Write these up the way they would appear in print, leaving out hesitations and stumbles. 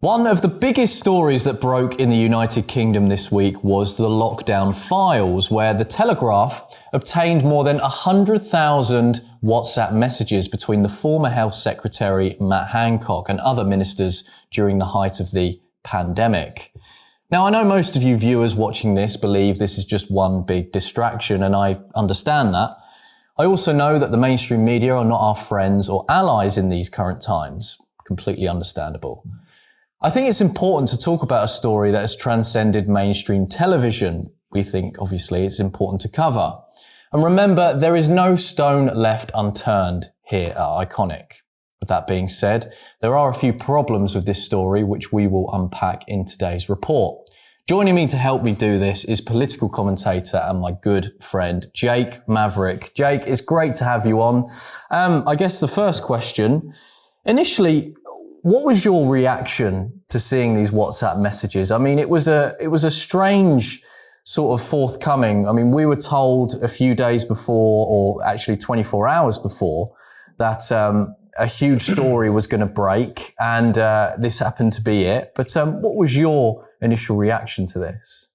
One of the biggest stories that broke in the United Kingdom this week was the lockdown files, where the Telegraph obtained more than 100,000 WhatsApp messages between the former Health Secretary Matt Hancock and other ministers during the height of the pandemic. Now, I know most of you viewers watching this believe this is just one big distraction, and I understand that. I also know that the mainstream media are not our friends or allies in these current times. Completely understandable. I think it's important to talk about a story that has transcended mainstream television. We think, obviously, it's important to cover. And remember, there is no stone left unturned here at Ickonic. With that being said, there are a few problems with this story, which we will unpack in today's report. Joining me to help me do this is political commentator and my good friend, Jake Maverick. Jake, it's great to have you on. I guess the first question, initially, what was your reaction to seeing these WhatsApp messages? I mean, it was a strange sort of forthcoming. I mean, we were told a few days before, or actually 24 hours before, that a huge story was going to break, and this happened to be it. But what was your initial reaction to this?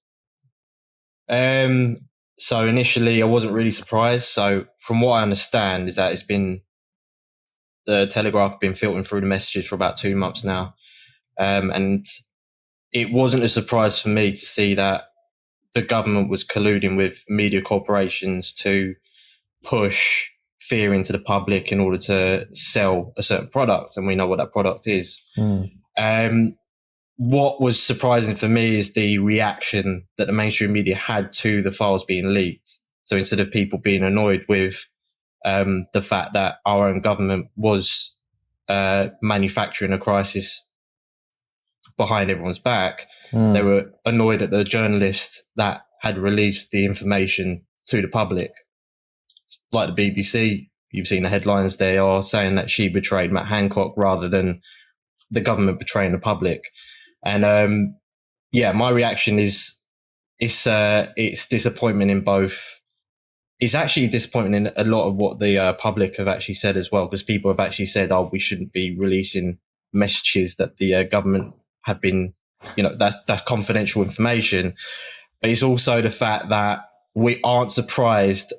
So initially, I wasn't really surprised. So from what I understand is that the Telegraph have been filtering through the messages for about 2 months now. And it wasn't a surprise for me to see that the government was colluding with media corporations to push fear into the public in order to sell a certain product. And we know what that product is. What was surprising for me is the reaction that the mainstream media had to the files being leaked. So instead of people being annoyed with the fact that our own government was manufacturing a crisis behind everyone's back, they were annoyed at the journalist that had released the information to the public. It's like the BBC, you've seen the headlines, they are saying that she betrayed Matt Hancock rather than the government betraying the public. And my reaction is it's disappointment in both. It's actually disappointing in a lot of what the public have actually said as well, because people have actually said, oh, we shouldn't be releasing messages that the government have been, that's confidential information. But it's also the fact that we aren't surprised,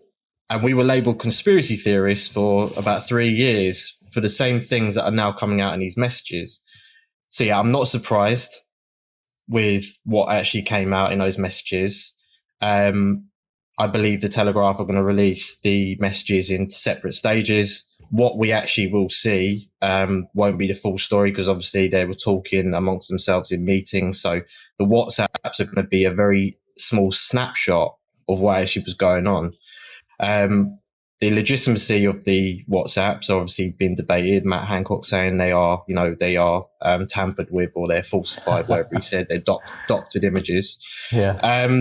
and we were labeled conspiracy theorists for about 3 years for the same things that are now coming out in these messages. So yeah, I'm not surprised with what actually came out in those messages. I believe the Telegraph are going to release the messages in separate stages. What we actually will see won't be the full story, because obviously they were talking amongst themselves in meetings. So the WhatsApps are going to be a very small snapshot of what actually was going on. The legitimacy of the WhatsApps are obviously been debated. Matt Hancock saying they are tampered with, or they're falsified, whatever he said, they're doctored images. Yeah.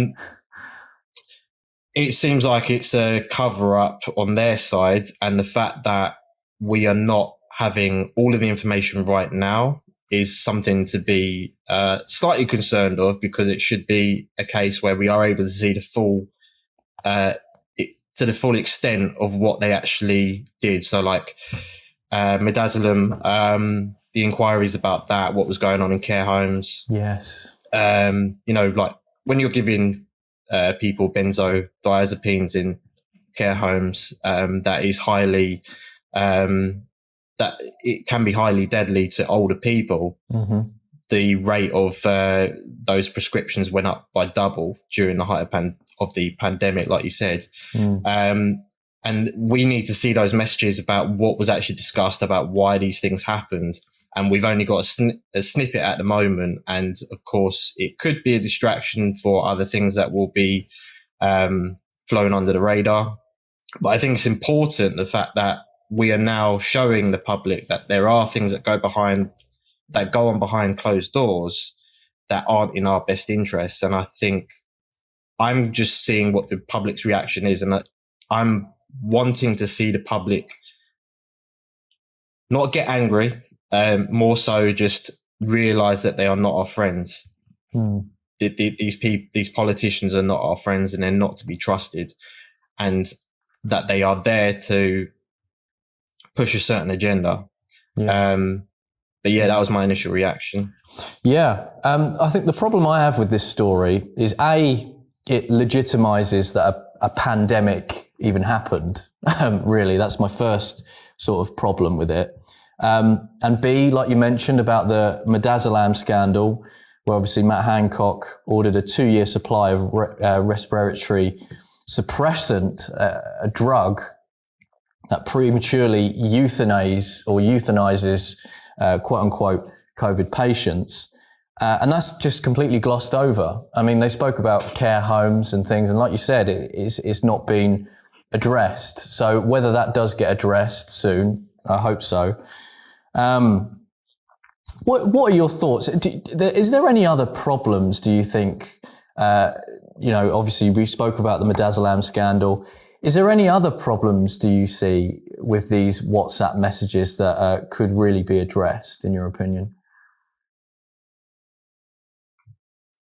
It seems like it's a cover-up on their side, and the fact that we are not having all of the information right now is something to be slightly concerned of, because it should be a case where we are able to see the full, to the full extent of what they actually did. So like Midazolam, the inquiries about that, what was going on in care homes. Yes. Like when you're giving people benzodiazepines in care homes, that is highly that it can be highly deadly to older people. Mm-hmm. The rate of those prescriptions went up by double during the height of the pandemic, like you said. And we need to see those messages about what was actually discussed, about why these things happened. And we've only got a snippet at the moment. And of course, it could be a distraction for other things that will be flown under the radar. But I think it's important, the fact that we are now showing the public that there are things that go on behind closed doors that aren't in our best interests. And I think I'm just seeing what the public's reaction is. And I'm wanting to see the public not get angry, more so just realize that they are not our friends. These politicians are not our friends, and they're not to be trusted, and that they are there to push a certain agenda. But yeah, that was my initial reaction. Yeah, I think the problem I have with this story is it legitimizes that a pandemic even happened. Really, that's my first sort of problem with it. And B, like you mentioned about the Midazolam scandal, where obviously Matt Hancock ordered a 2-year supply of respiratory suppressant, a drug that prematurely euthanizes quote unquote COVID patients. And that's just completely glossed over. I mean, they spoke about care homes and things, and like you said, it's not been addressed. So whether that does get addressed soon, I hope so. What are your thoughts? Is there any other problems, do you think? Obviously we spoke about the Midazolam scandal. Is there any other problems do you see with these WhatsApp messages that could really be addressed, in your opinion?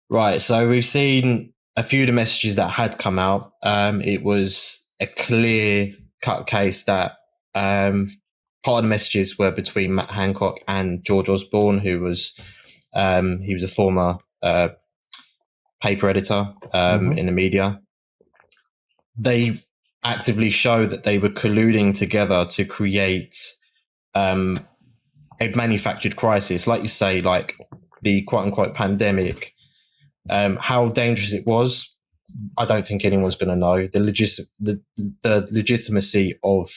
Right. So we've seen a few of the messages that had come out. It was a clear cut case that part of the messages were between Matt Hancock and George Osborne, who was he was a former paper editor in the media. They actively show that they were colluding together to create a manufactured crisis, like you say, like the quote unquote pandemic. How dangerous it was, I don't think anyone's going to know. The legitimacy of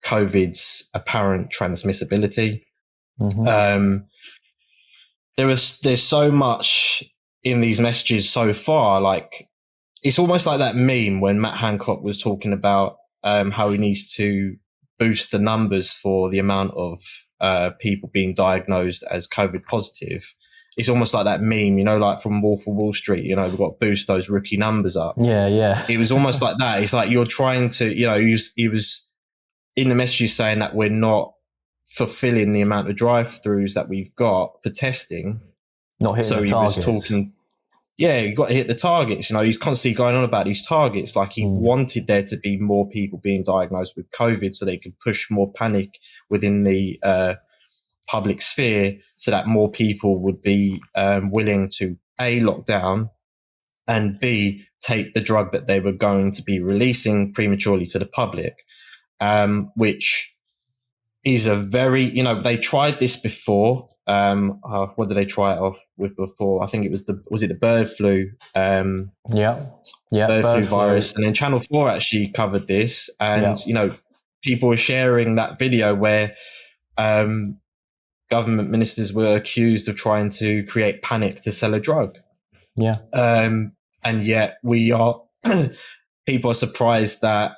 COVID's apparent transmissibility. There's so much in these messages so far. Like, it's almost like that meme when Matt Hancock was talking about how he needs to boost the numbers for the amount of people being diagnosed as COVID positive. It's almost like that meme, like from Wolf of Wall Street, we've got to boost those rookie numbers up. Yeah. It was almost like that. It's like you're trying to, he was in the messages saying that we're not fulfilling the amount of drive-throughs that we've got for testing. Not hitting the targets. So he was talking, you've got to hit the targets. He's constantly going on about these targets. Like, he wanted there to be more people being diagnosed with COVID so they could push more panic within the public sphere, so that more people would be willing to A, lock down, and B, take the drug that they were going to be releasing prematurely to the public, which is a very, they tried this before. What did they try it off with before? I think it was the bird flu? Bird flu virus. And then Channel 4 actually covered this, and, people were sharing that video where government ministers were accused of trying to create panic to sell a drug. Yeah. And yet people are surprised that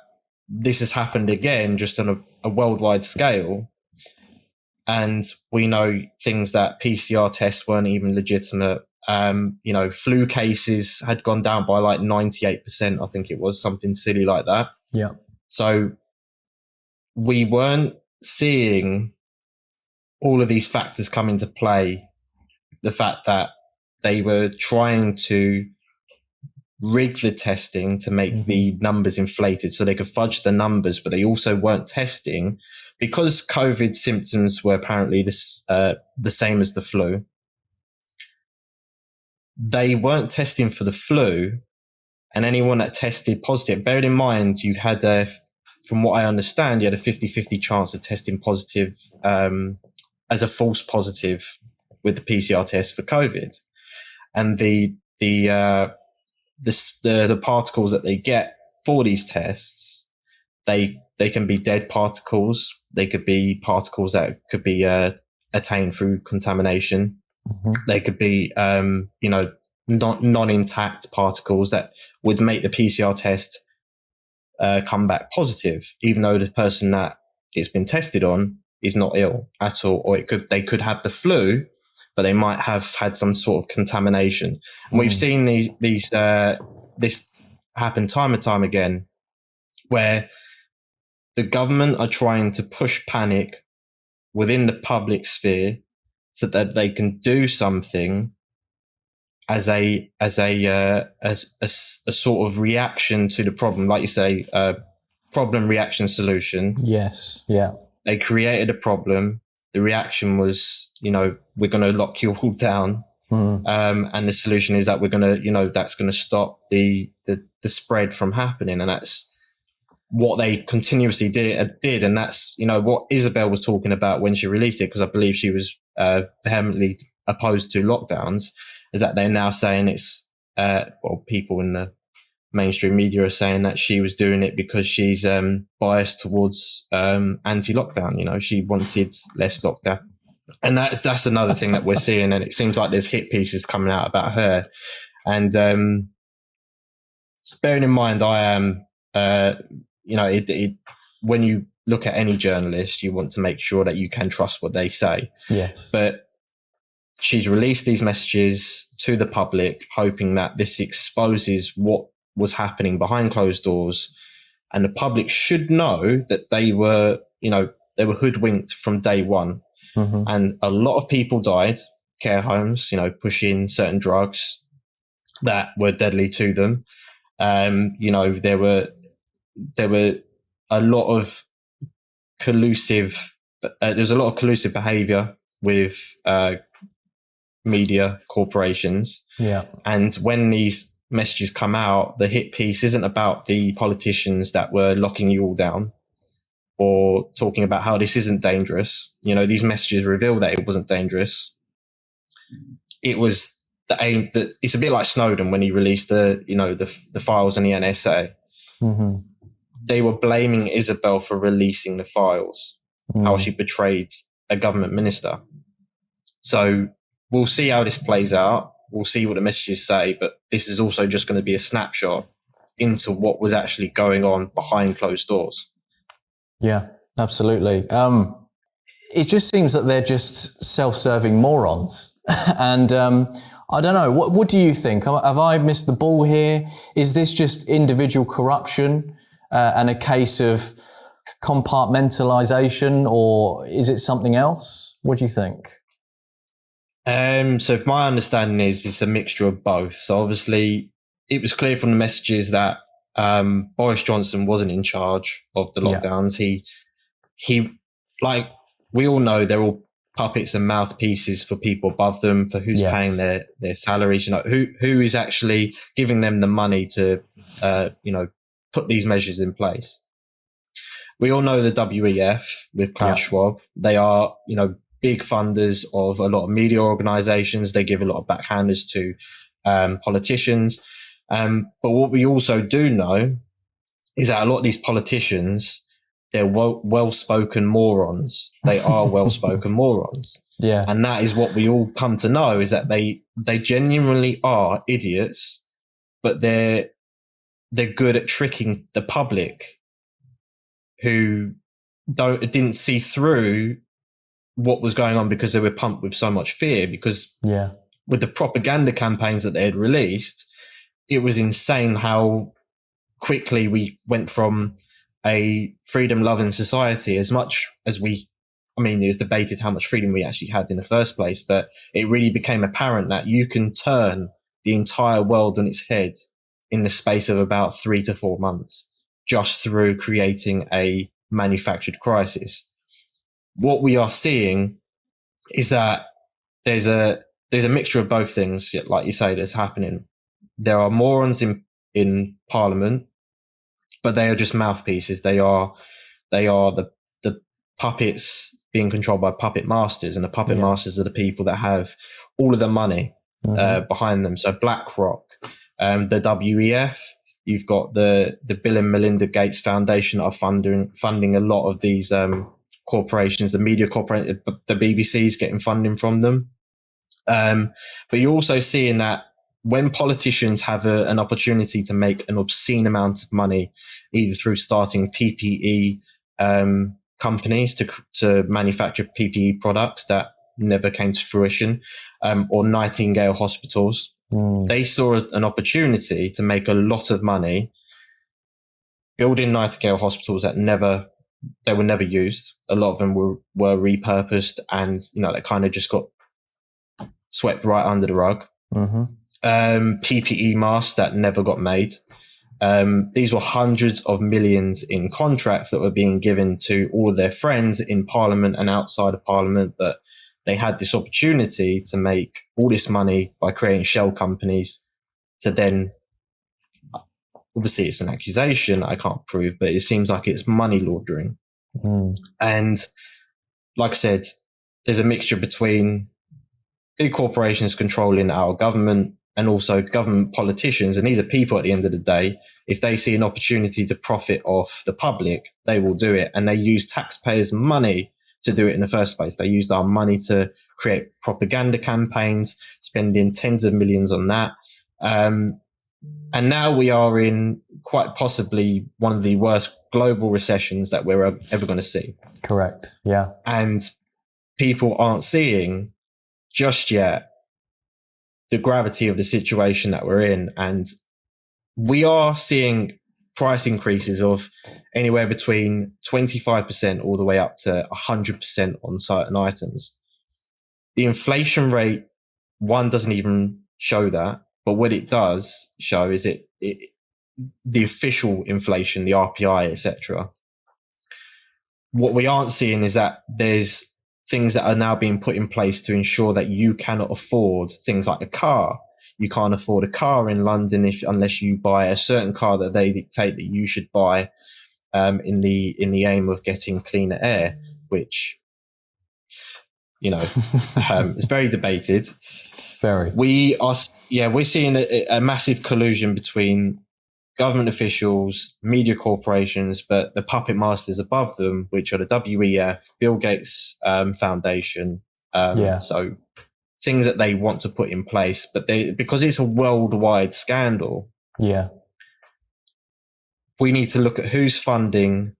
this has happened again, just on a worldwide scale. And we know things that PCR tests weren't even legitimate. Flu cases had gone down by like 98%. I think it was something silly like that. Yeah. So we weren't seeing all of these factors come into play. The fact that they were trying to rig the testing to make the numbers inflated so they could fudge the numbers, but they also weren't testing because COVID symptoms were apparently the same as the flu. They weren't testing for the flu, and anyone that tested positive, bearing in mind you had from what I understand, you had a 50-50 chance of testing positive as a false positive with the PCR test for COVID. And the particles that they get for these tests, they can be dead particles. They could be particles that could be attained through contamination. They could be non-intact particles that would make the PCR test come back positive, even though the person that it's been tested on is not ill at all, or they could have the flu, but they might have had some sort of contamination. And we've seen this happen time and time again, where the government are trying to push panic within the public sphere so that they can do something as a sort of reaction to the problem, like you say, problem, reaction, solution. Yes. Yeah. They created a problem. the reaction was, we're going to lock you all down. And the solution is that we're going to, that's going to stop the spread from happening. And that's what they continuously did. And that's, what Isabel was talking about when she released it, because I believe she was vehemently opposed to lockdowns, is that they're now saying it's, people in the mainstream media are saying that she was doing it because she's biased towards anti-lockdown. She wanted less lockdown. And that's another thing that we're seeing. And it seems like there's hit pieces coming out about her. And bearing in mind, I am, when you look at any journalist, you want to make sure that you can trust what they say. Yes. But she's released these messages to the public, hoping that this exposes what was happening behind closed doors. And the public should know that they were hoodwinked from day one. And a lot of people died, care homes, pushing certain drugs that were deadly to them. There were a lot of collusive, there's a lot of collusive behavior with media corporations. Yeah. And when these messages come out, the hit piece isn't about the politicians that were locking you all down or talking about how this isn't dangerous. These messages reveal that it wasn't dangerous. It was the aim that it's a bit like Snowden when he released the files on the NSA. They were blaming Isabel for releasing the files, how she betrayed a government minister. So we'll see how this plays out. We'll see what the messages say, but this is also just going to be a snapshot into what was actually going on behind closed doors. Yeah, absolutely. It just seems that they're just self-serving morons. And I don't know, what do you think? Have I missed the ball here? Is this just individual corruption and a case of compartmentalization, or is it something else? What do you think? So if my understanding is it's a mixture of both. So obviously it was clear from the messages that Boris Johnson wasn't in charge of the lockdowns. Yeah. He, like we all know, they're all puppets and mouthpieces for people above them, for who's paying their salaries. Who is actually giving them the money to, put these measures in place. We all know the WEF with Klaus Schwab. They are, big funders of a lot of media organizations. They give a lot of backhanders to politicians. But what we also do know is that a lot of these politicians, they're well-spoken morons. They are well-spoken morons. Yeah. And that is what we all come to know, is that they genuinely are idiots, but they're good at tricking the public who didn't see through what was going on because they were pumped with so much fear. Because with the propaganda campaigns that they had released, it was insane how quickly we went from a freedom-loving society, as much as it was debated how much freedom we actually had in the first place, but it really became apparent that you can turn the entire world on its head in the space of about 3 to 4 months, just through creating a manufactured crisis. What we are seeing is that there's a mixture of both things, like you say, that's happening. There are morons in Parliament, but they are just mouthpieces. They are the puppets being controlled by puppet masters, and the puppet masters are the people that have all of the money behind them. So BlackRock, the WEF, you've got the Bill and Melinda Gates Foundation are funding a lot of these corporations, the media corporation, the BBC's getting funding from them. But you're also seeing that when politicians have an opportunity to make an obscene amount of money, either through starting PPE companies to manufacture PPE products that never came to fruition, or Nightingale hospitals, they saw an opportunity to make a lot of money building Nightingale hospitals that were never used. A lot of them were repurposed, and they kind of just got swept right under the rug. PPE masks that never got made. These were hundreds of millions in contracts that were being given to all of their friends in Parliament and outside of Parliament, but they had this opportunity to make all this money by creating shell companies to then, obviously it's an accusation I can't prove, but it seems like it's money laundering. And like I said, there's a mixture between big corporations controlling our government and also government politicians. And these are people at the end of the day. If they see an opportunity to profit off the public, they will do it. And they use taxpayers' money to do it in the first place. They used our money to create propaganda campaigns, spending tens of millions on that. And now we are in quite possibly one of the worst global recessions that we're ever going to see. Correct. Yeah. And people aren't seeing just yet the gravity of the situation that we're in. And we are seeing price increases of anywhere between 25% all the way up to 100% on certain items. The inflation rate, one, doesn't even show that, but what it does show is the official inflation, the RPI, etc. What we aren't seeing is that there's things that are now being put in place to ensure that you cannot afford things like a car. You can't afford a car in London unless you buy a certain car that they dictate that you should buy in the aim of getting cleaner air, which, you know, is very debated. Very. We're seeing a massive collusion between government officials, media corporations, but the puppet masters above them, which are the WEF, Bill Gates Foundation. So things that they want to put in place, but because it's a worldwide scandal. Yeah. We need to look at who's funding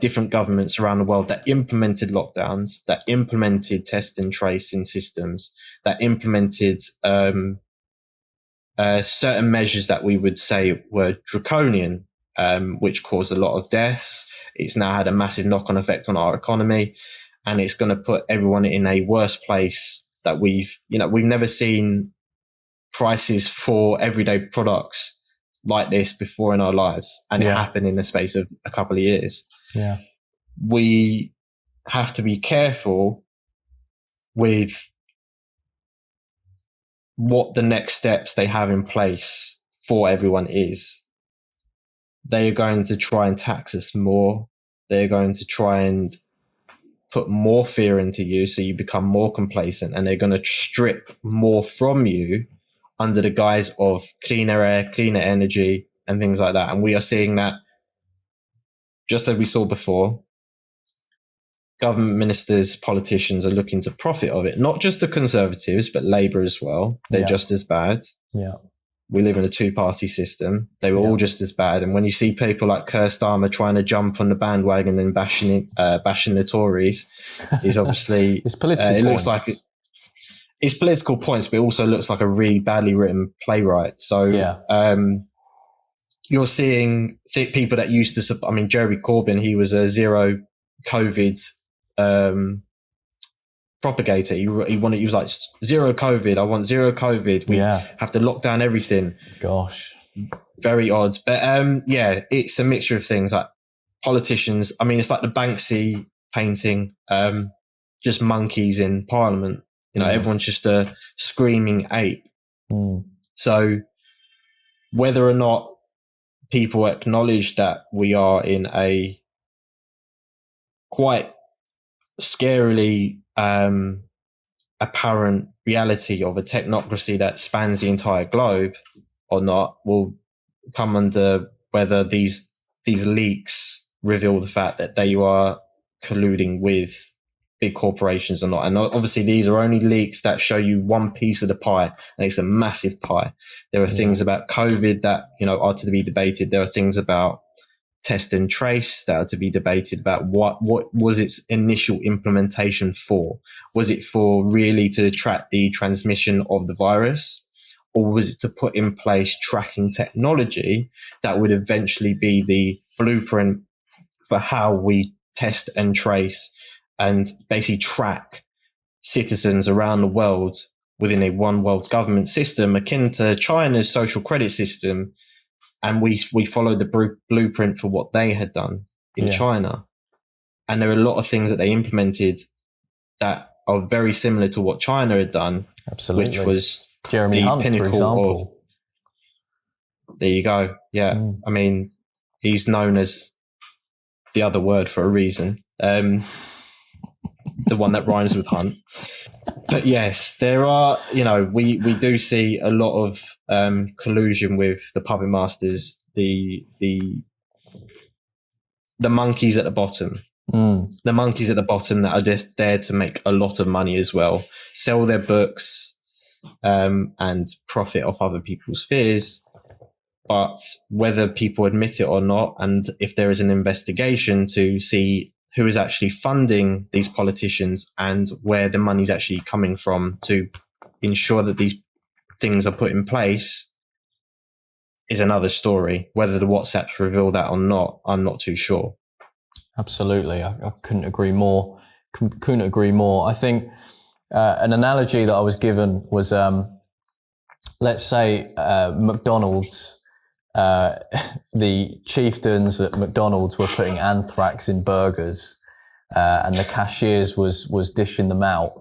different governments around the world that implemented lockdowns, that implemented test and tracing systems, that implemented certain measures that we would say were draconian, which caused a lot of deaths. It's now had a massive knock-on effect on our economy, and it's going to put everyone in a worse place that we've never seen prices for everyday products like this before in our lives. And it happened in the space of a couple of years. Yeah. We have to be careful with what the next steps they have in place for everyone is. They are going to try and tax us more. They're going to try and put more fear into you so you become more complacent, and they're going to strip more from you under the guise of cleaner air, cleaner energy, and things like that. And we are seeing that, just as we saw before, government ministers, politicians are looking to profit of it. Not just the Conservatives, but Labour as well. They're just as bad. Yeah. We live in a two-party system. They were all just as bad. And when you see people like Keir Starmer trying to jump on the bandwagon and bashing the Tories, is obviously it's political. It looks like it's political points, but it also looks like a really badly written playwright. So you're seeing people that used to. I mean, Jeremy Corbyn, he was a zero COVID propagator. He was like, zero COVID. I want zero COVID. We have to lock down everything. Gosh, very odd. But it's a mixture of things, like politicians. I mean, it's like the Banksy painting, just monkeys in Parliament. You know, everyone's just a screaming ape. So whether or not people acknowledge that we are in a quite scarily apparent reality of a technocracy that spans the entire globe or not will come under whether these leaks reveal the fact that they are colluding with big corporations or not. And obviously these are only leaks that show you one piece of the pie, and it's a massive pie. There are things about COVID that, you know, are to be debated. There are things about test and trace that are to be debated about what was its initial implementation for. Was it for really to track the transmission of the virus, or was it to put in place tracking technology that would eventually be the blueprint for how we test and trace and basically track citizens around the world within a one world government system akin to China's social credit system, and we followed the blueprint for what they had done in China. And there are a lot of things that they implemented that are very similar to what China had done. Absolutely. Which was Jeremy Hunt, pinnacle, for example. There you go. Yeah. I mean, he's known as the other word for a reason. The one that rhymes with Hunt. But yes, there are, we do see a lot of collusion with the puppet masters, the monkeys at the bottom. The monkeys at the bottom that are just there to make a lot of money as well, sell their books and profit off other people's fears. But whether people admit it or not, and if there is an investigation to see who is actually funding these politicians and where the money's actually coming from to ensure that these things are put in place, is another story. Whether the WhatsApps reveal that or not, I'm not too sure. Absolutely. I couldn't agree more. Couldn't agree more. I think an analogy that I was given was, let's say McDonald's, the chieftains at McDonald's were putting anthrax in burgers, and the cashiers was dishing them out.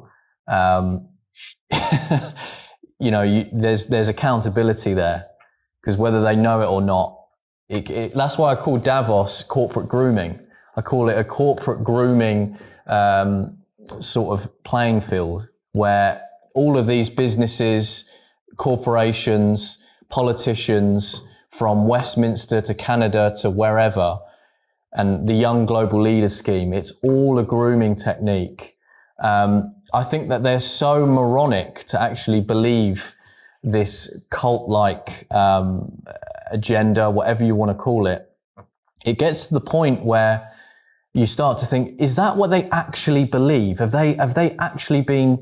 There's accountability there, because whether they know it or not, that's why I call Davos corporate grooming. I call it a corporate grooming sort of playing field, where all of these businesses, corporations, politicians, from Westminster to Canada to wherever, and the Young Global Leaders Scheme, it's all a grooming technique. I think that they're so moronic to actually believe this cult-like agenda, whatever you want to call it. It gets to the point where you start to think, is that what they actually believe? Have they actually been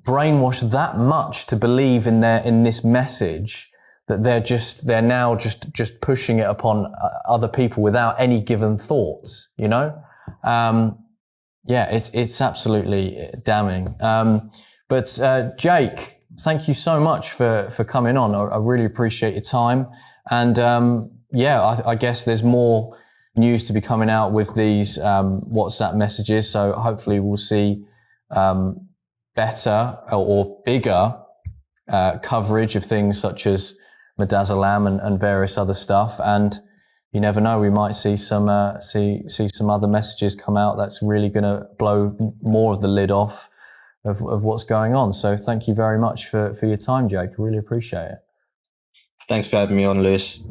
brainwashed that much to believe in this message that they're now just pushing it upon other people without any given thoughts, it's absolutely damning. But Jake, thank you so much for coming on. I really appreciate your time. And I guess there's more news to be coming out with these WhatsApp messages. So hopefully we'll see better or bigger coverage of things such as Midazolam and various other stuff. And you never know, we might see some other messages come out that's really going to blow more of the lid off of what's going on. So thank you very much for your time, Jake. I really appreciate it. Thanks for having me on, Lewis.